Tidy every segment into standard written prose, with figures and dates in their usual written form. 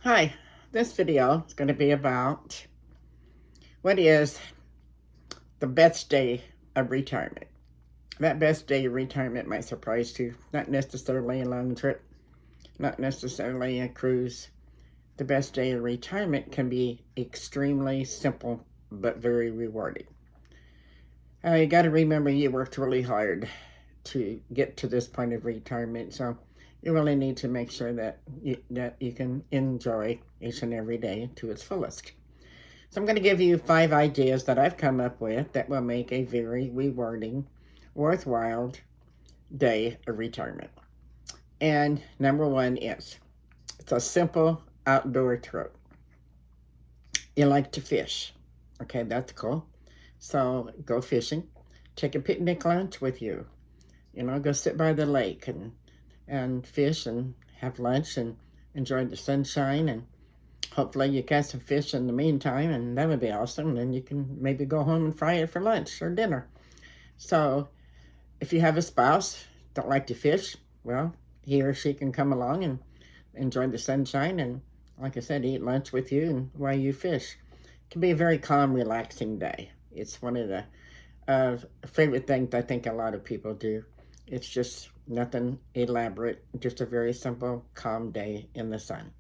Hi, this video is going to be about what is the best day of retirement. That best day of retirement might surprise you. Not necessarily a long trip, not necessarily a cruise. The best day of retirement can be extremely simple but very rewarding. You got to remember you worked really hard to get to this point of retirement, so you really need to make sure that you can enjoy each and every day to its fullest. So I'm going to give you 5 ideas that I've come up with that will make a very rewarding, worthwhile day of retirement. And number one is it's a simple outdoor trip. You like to fish. Okay, that's cool. So go fishing. Take a picnic lunch with you. Go sit by the lake and fish and have lunch and enjoy the sunshine, and hopefully you catch some fish in the meantime, and that would be awesome. Then you can maybe go home and fry it for lunch or dinner. So if you have a spouse don't like to fish, well, he or she can come along and enjoy the sunshine and, like I said, eat lunch with you and while you fish. It can be a very calm, relaxing day. It's one of the favorite things I think a lot of people do. It's just nothing elaborate, just a very simple, calm day in the sun.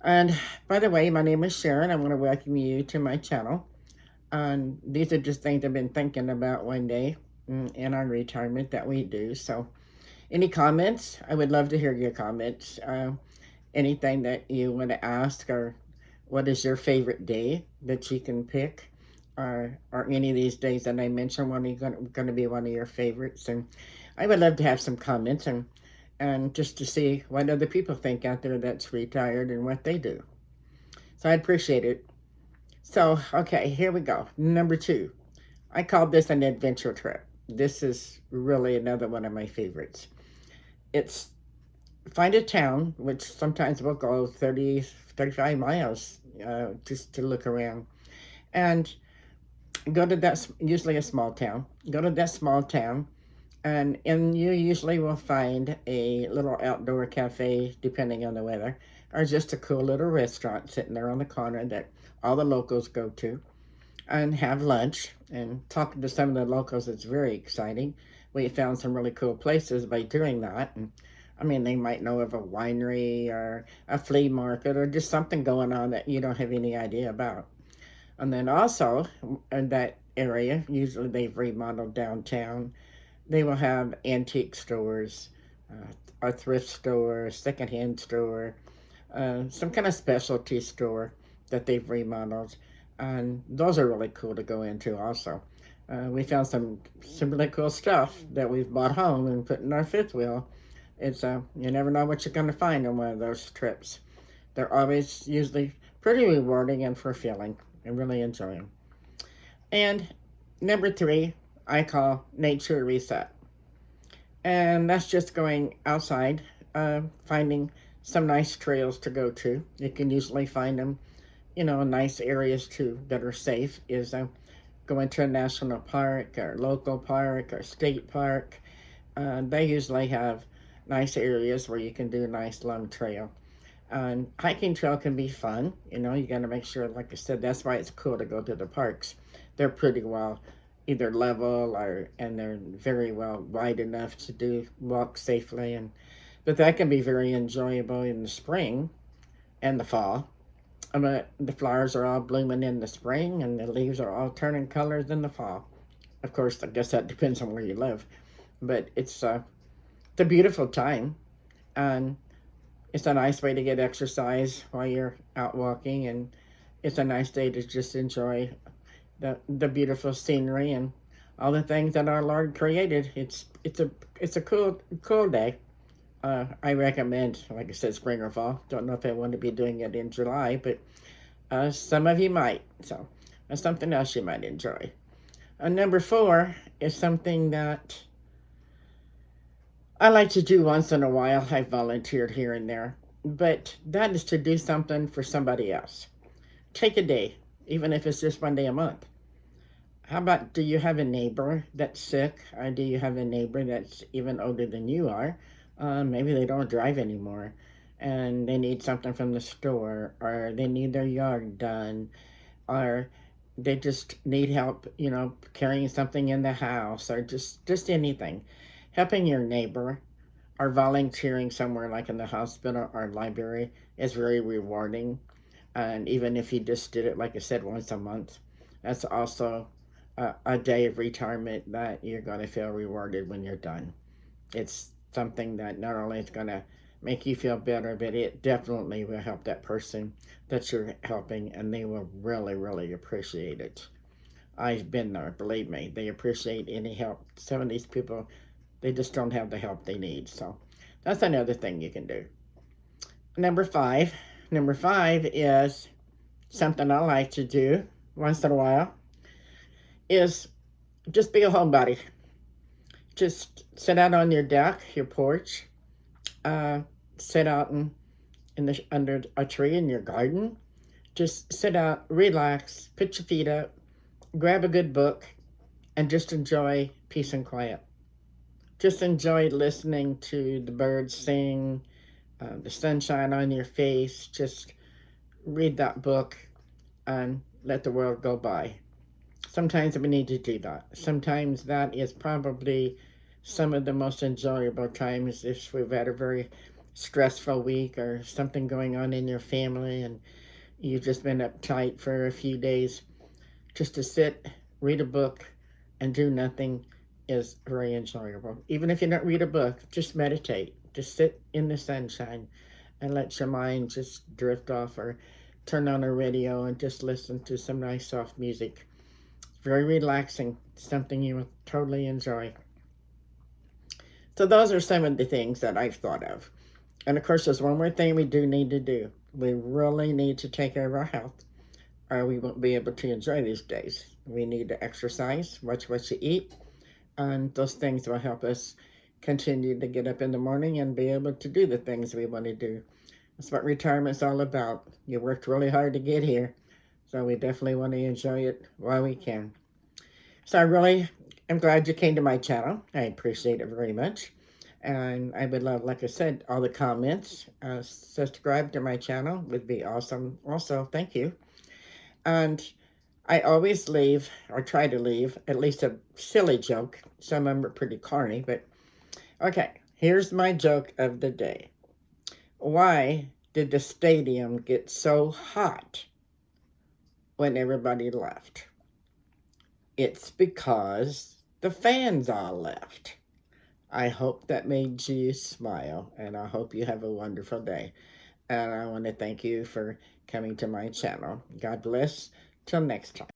And by the way, my name is Sharon. I want to welcome you to my channel. And these are just things I've been thinking about one day in our retirement that we do. So, any comments? I would love to hear your comments. Anything that you want to ask, or what is your favorite day that you can pick? Or any of these days that I mentioned, one going to be one of your favorites? And I would love to have some comments and just to see what other people think out there that's retired and what they do. So I'd appreciate it. So, okay, here we go. Number two, I called this an adventure trip. This is really another one of my favorites. It's find a town, which sometimes will go 30, 35 miles just to look around. And go to that, usually a small town. Go to that small town, and you usually will find a little outdoor cafe, depending on the weather, or just a cool little restaurant sitting there on the corner that all the locals go to and have lunch. And talking to some of the locals is very exciting. We found some really cool places by doing that. And I mean, they might know of a winery or a flea market or just something going on that you don't have any idea about. And then also in that area, usually they've remodeled downtown. They will have antique stores, a thrift store, secondhand store, some kind of specialty store that they've remodeled, and those are really cool to go into. Also, we found some really cool stuff that we've bought home and put in our fifth wheel. It's you never know what you're going to find on one of those trips. They're always usually pretty rewarding and fulfilling. I really enjoy them. And number three, I call nature reset, and that's just going outside, finding some nice trails to go to. You can usually find them, nice areas too that are safe. Is going to a national park or local park or state park. They usually have nice areas where you can do a nice long trail. And hiking trail can be fun. You got to make sure, like I said, that's why it's cool to go to the parks. They're pretty well either level and they're very well wide enough to do walk safely. But that can be very enjoyable in the spring and the fall. The flowers are all blooming in the spring and the leaves are all turning colors in the fall. Of course, I guess that depends on where you live, but it's a beautiful time, and it's a nice way to get exercise while you're out walking, and it's a nice day to just enjoy the beautiful scenery and all the things that our Lord created. It's a cool day. I recommend, like I said, spring or fall. Don't know if I want to be doing it in July, but some of you might. So that's something else you might enjoy. Number four is something that I like to do once in a while. I've volunteered here and there, but that is to do something for somebody else. Take a day, even if it's just one day a month. How about, do you have a neighbor that's sick? Or do you have a neighbor that's even older than you are? Maybe they don't drive anymore. and they need something from the store, or they need their yard done, or they just need help, carrying something in the house, or just anything. Helping your neighbor or volunteering somewhere like in the hospital or library is very rewarding. And even if you just did it, like I said, once a month, that's also a day of retirement that you're going to feel rewarded when you're done. It's something that not only is going to make you feel better, but it definitely will help that person that you're helping, and they will really, really appreciate it. I've been there, believe me. They appreciate any help. Some of these people, they just don't have the help they need. So that's another thing you can do. Number five. Number five is something I like to do once in a while is just be a homebody. Just sit out on your deck, your porch, uh, sit out under a tree in your garden. Just sit out, relax, put your feet up, grab a good book, and just enjoy peace and quiet. Just enjoy listening to the birds sing, the sunshine on your face. Just read that book and let the world go by. Sometimes we need to do that. Sometimes that is probably some of the most enjoyable times if we've had a very stressful week or something going on in your family and you've just been uptight for a few days. Just to sit, read a book, and do nothing is very enjoyable. Even if you don't read a book, just meditate. Just sit in the sunshine and let your mind just drift off, or turn on a radio and just listen to some nice soft music. Very relaxing, something you will totally enjoy. So those are some of the things that I've thought of. And of course, there's one more thing we do need to do. We really need to take care of our health, or we won't be able to enjoy these days. We need to exercise, watch what you eat, and those things will help us continue to get up in the morning and be able to do the things we want to do. That's what retirement's all about. You worked really hard to get here, so we definitely want to enjoy it while we can. So I really am glad you came to my channel. I appreciate it very much. And I would love, like I said, all the comments. Subscribe to my channel would be awesome. Also, thank you. And I always leave, or try to leave, at least a silly joke. Some of them are pretty corny, but okay. Here's my joke of the day. Why did the stadium get so hot when everybody left? It's because the fans all left. I hope that made you smile, and I hope you have a wonderful day. And I want to thank you for coming to my channel. God bless. Till next time.